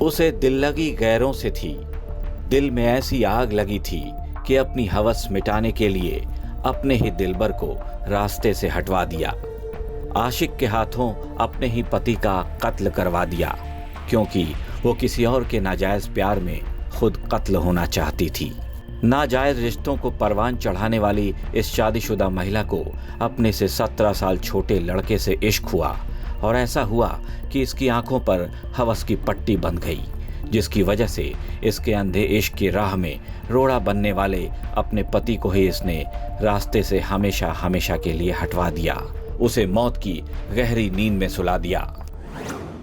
उसे दिल लगी गैरों से थी, दिल में ऐसी आग लगी थी कि अपनी हवस मिटाने के लिए अपने ही दिलबर को रास्ते से हटवा दिया। आशिक के हाथों अपने ही पति का कत्ल करवा दिया, क्योंकि वो किसी और के नाजायज प्यार में खुद कत्ल होना चाहती थी। नाजायज रिश्तों को परवान चढ़ाने वाली इस शादीशुदा महिला को अपने से 17 साल छोटे लड़के से इश्क हुआ, और ऐसा हुआ कि इसकी आंखों पर हवस की पट्टी बंध गई, जिसकी वजह से इसके अंधे इश्क की राह में रोड़ा बनने वाले अपने पति को ही इसने रास्ते से हमेशा हमेशा के लिए हटवा दिया, उसे मौत की गहरी नींद में सुला दिया।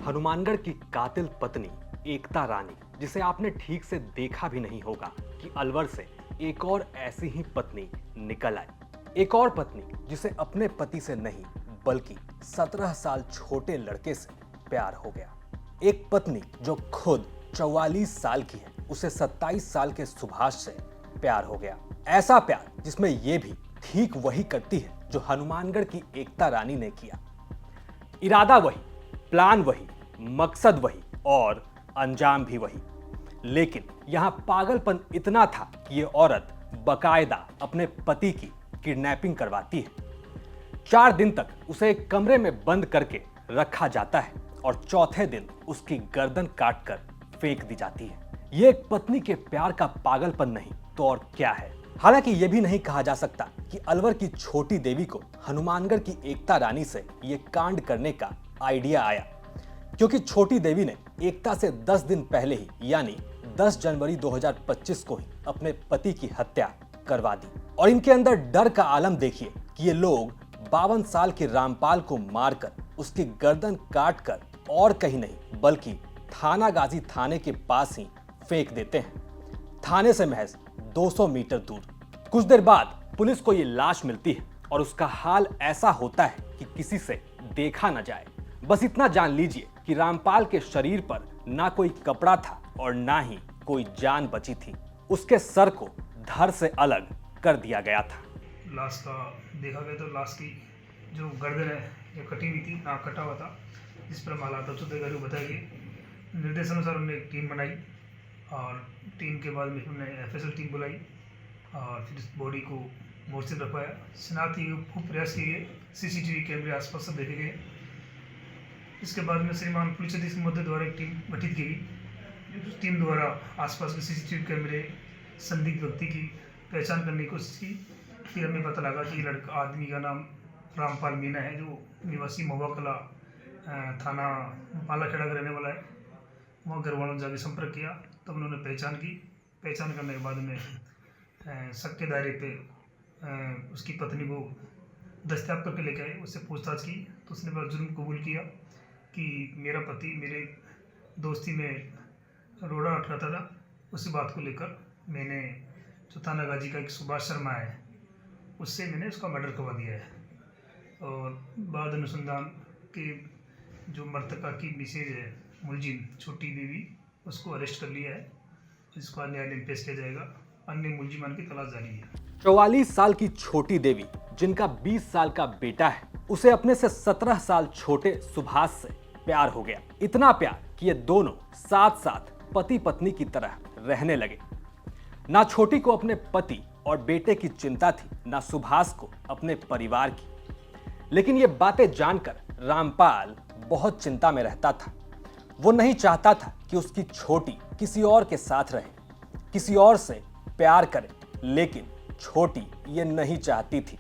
हनुमानगढ़ की कातिल पत्नी एकता रानी, जिसे आपने ठीक से देखा भी नहीं होगा कि अलवर से एक और ऐसी ही पत्नी निकल आई। एक और पत्नी जिसे अपने पति से नहीं बल्कि 17 साल छोटे लड़के से प्यार हो गया। एक पत्नी जो खुद 44 साल की है, उसे 27 साल के सुभाष से प्यार हो गया। ऐसा प्यार जिसमें ये भी ठीक वही करती है जो हनुमानगढ़ की एकता रानी ने किया। इरादा वही, प्लान वही, मकसद वही और अंजाम भी वही। लेकिन यहां पागलपन इतना था कि ये औरत बकायदा अपने पति की किडनैपिंग करवाती है। 4 दिन तक उसे एक कमरे में बंद करके रखा जाता है और चौथे दिन उसकी गर्दन काटकर फेंक दी जाती है। ये एक पत्नी के प्यार का पागलपन नहीं तो और क्या है। हालांकि यह भी नहीं कहा जा सकता कि अलवर की छोटी देवी को हनुमानगढ़ की एकता रानी से यह कांड करने का आइडिया आया, क्योंकि छोटी देवी ने एकता से 10 दिन पहले ही यानी 10 जनवरी 2025 को ही अपने पति की हत्या करवा दी। और इनके अंदर डर का आलम देखिए कि ये लोग 52 साल के रामपाल को मारकर उसकी गर्दन काटकर और कहीं नहीं बल्कि थाना गाजी थाने के पास ही फेंक देते हैं, थाने से महज 200 मीटर दूर। कुछ देर बाद पुलिस को ये लाश मिलती है और उसका हाल ऐसा होता है कि किसी से देखा न जाए। बस इतना जान लीजिए कि रामपाल के शरीर पर ना कोई कपड़ा था और ना ही कोई जान बची थी। उसके सर को धड़ से अलग कर दिया गया था। लाश का देखा गया तो लाश की जो गर्दन है ये कटी हुई थी, नाक कटा हुआ था, जिस पर हम हालात अफसर को बताया गया। निर्देश अनुसार हमने एक टीम बनाई और टीम के बाद में हमने FSL टीम बुलाई और फिर इस बॉडी को मोर्चे में रखवाया। शनाख्त के खूब प्रयास किए गए, CCTV कैमरे आसपास सब देखे गए। इसके बाद में श्रीमान पुलिस अधीक्षक महोदय द्वारा एक टीम गठित की गई। टीम द्वारा आसपास के CCTV कैमरे संदिग्ध व्यक्ति की पहचान करने की कोशिश की। फिर हमें पता लगा कि लड़का आदमी का नाम रामपाल मीना है, जो निवासी महुआ कला थाना पालाखेड़ा का रहने वाला है। वहाँ घर वालों ने जाकर संपर्क किया, तब उन्होंने पहचान की। पहचान करने के बाद में शक के दायरे पे उसकी पत्नी को दस्तयाब करके लेके आए, उससे पूछताछ की तो उसने बड़ा जुर्म कबूल किया कि मेरा पति मेरे दोस्ती में रोड़ा अटकाता था। उसी बात को लेकर मैंने जो थाना गाजी का एक सुभाष शर्मा है, उससे मैंने उसका मर्डर करवा दिया है। और बाद अनुसंधान के जो मृतका की मिसेज है मुलजिम छोटी देवी, उसको अरेस्ट कर लिया है, जिसको न्यायालय में पेश किया जाएगा। अन्य मुलजिमान की तलाश जारी है। 44 साल की छोटी देवी, जिनका 20 साल का बेटा है, उसे अपने से 17 साल छोटे सुभाष से प्यार हो गया। इतना प्यार कि ये दोनों साथ साथ पति पत्नी की तरह रहने लगे। ना छोटी को अपने पति और बेटे की चिंता थी, ना सुभाष को अपने परिवार की। लेकिन ये बातें जानकर रामपाल बहुत चिंता में रहता था। वो नहीं चाहता था कि उसकी छोटी किसी और के साथ रहे, किसी और से प्यार करे, लेकिन छोटी ये नहीं चाहती थी।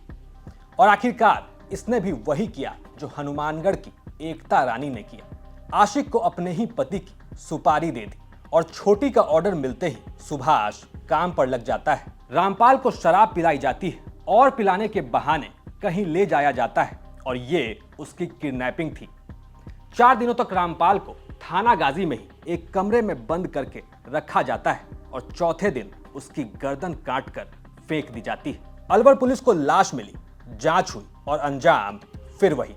और आखिरकार इसने भी वही किया जो हनुमानगढ़ की एकता रानी ने किया। आशिक को अपने ही पति की सुपारी दे दी और छोटी का ऑर्डर मिलते ही सुभाष काम पर लग जाता है। रामपाल को शराब पिलाई जाती है और पिलाने के बहाने कहीं ले जाया जाता है, और ये उसकी किडनैपिंग थी। 4 दिनों तक रामपाल को थाना गाजी में ही एक कमरे में बंद करके रखा जाता है और चौथे दिन उसकी गर्दन काटकर फेंक दी जाती है। अलवर पुलिस को लाश मिली, जांच हुई और अंजाम फिर वही।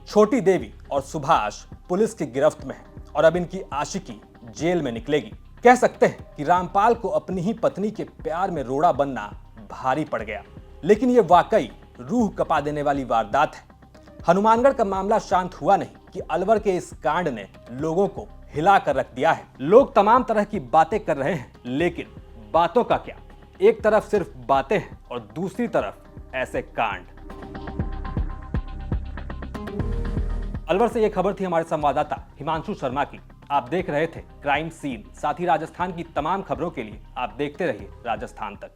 छोटी देवी और सुभाष पुलिस की गिरफ्त में है और अब इनकी आशिकी जेल में निकलेगी। कह सकते हैं कि रामपाल को अपनी ही पत्नी के प्यार में रोड़ा बनना भारी पड़ गया, लेकिन ये वाकई रूह कपा देने वाली वारदात है। हनुमानगढ़ का मामला शांत हुआ नहीं कि अलवर के इस कांड ने लोगों को हिला कर रख दिया है। लोग तमाम तरह की बातें कर रहे हैं, लेकिन बातों का क्या? एक तरफ सिर्फ बातें हैं और दूसरी तरफ ऐसे कांड। अलवर से यह खबर थी हमारे संवाददाता हिमांशु शर्मा की। आप देख रहे थे क्राइम सीन। साथ ही राजस्थान की तमाम खबरों के लिए आप देखते रहिए राजस्थान तक।